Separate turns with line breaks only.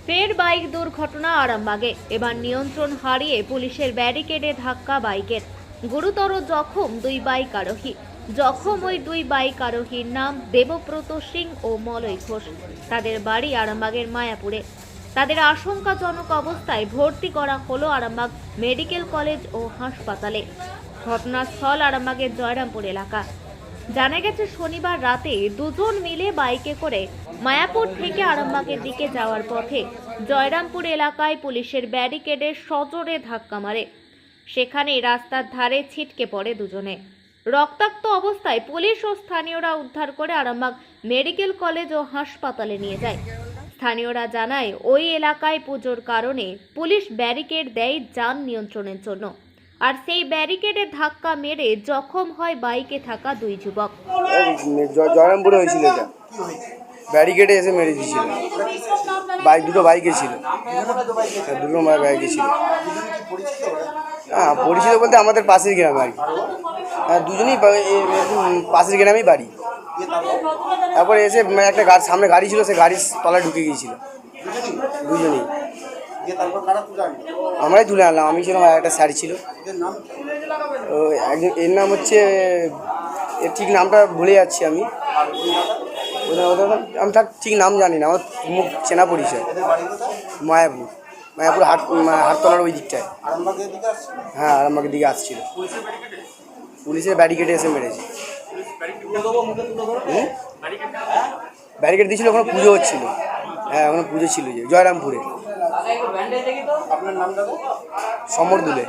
ফের বাইক দুর্ঘটনা আরামবাগে। এবার নিয়ন্ত্রণ হারিয়ে পুলিশের ব্যারিকেডে ধাক্কা বাইকের। গুরুতর জখম দুই বাইক আরোহী। জখম ওই দুই বাইক আরোহীর নাম দেবব্রত সিং ও মলয় ঘোষ। তাদের বাড়ি আরামবাগের মায়াপুরে। তাদের আশঙ্কাজনক অবস্থায় ভর্তি করা হলো আরামবাগ মেডিকেল কলেজ ও হাসপাতালে। ঘটনাস্থল আরামবাগের জয়রামপুর এলাকা। জানা গেছে শনিবার রাতে দুজন মিলে বাইকে করে মায়াপুর থেকে আরামবাগের দিকে যাওয়ার পথে জয়রামপুর এলাকায় পুলিশের ব্যারিকেডে সজোরে ধাক্কা মারে। সেখানেই রাস্তার ধারে ছিটকে পড়ে দুজনে। রক্তাক্ত অবস্থায় পুলিশ ও স্থানীয়রা উদ্ধার করে আরামবাগ মেডিকেল কলেজ ও হাসপাতালে নিয়ে যায়। স্থানীয়রা জানায় ওই এলাকায় পুজোর কারণে পুলিশ ব্যারিকেড দেয় যান নিয়ন্ত্রণের জন্য। আর সেই ব্যারিকেডে ধাক্কা মেরে জখম হয় বাইকে থাকা দুই যুবক।
জয়রামপুরে হয়েছিল এটা, ব্যারিকেডে এসে মেরে দিয়েছিল। দুটো বাইকে ছিল, দুটো বাইকে ছিল। হ্যাঁ, পরিচিত বলতে আমাদের পাশের গ্রামে আর কি। হ্যাঁ, দুজনেই পাশের গ্রামেই বাড়ি। তারপরে এসে একটা সামনে গাড়ি ছিল, সে গাড়ির তলায় ঢুকে গিয়েছিল দুজনেই। আমরাই তুলে আনলাম, আমি ছিলাম আর একটা স্যার ছিল। একজন এর নাম হচ্ছে, এর ঠিক নামটা ভুলে যাচ্ছি আমি। আমি তার ঠিক নাম জানি না, আমার মুখ চেনা পরিচয়। মায়াপুর হাটতলার ওই দিকটায়। হ্যাঁ, আরামবাগের দিকে আসছিল। পুলিশের ব্যারিকেডে এসে মেরেছে। ব্যারিকেড দিয়েছিল, ওখানে পুজো হচ্ছিল। হ্যাঁ, ওখানে পুজো ছিল যে জয়রামপুরে। সমর দুলে।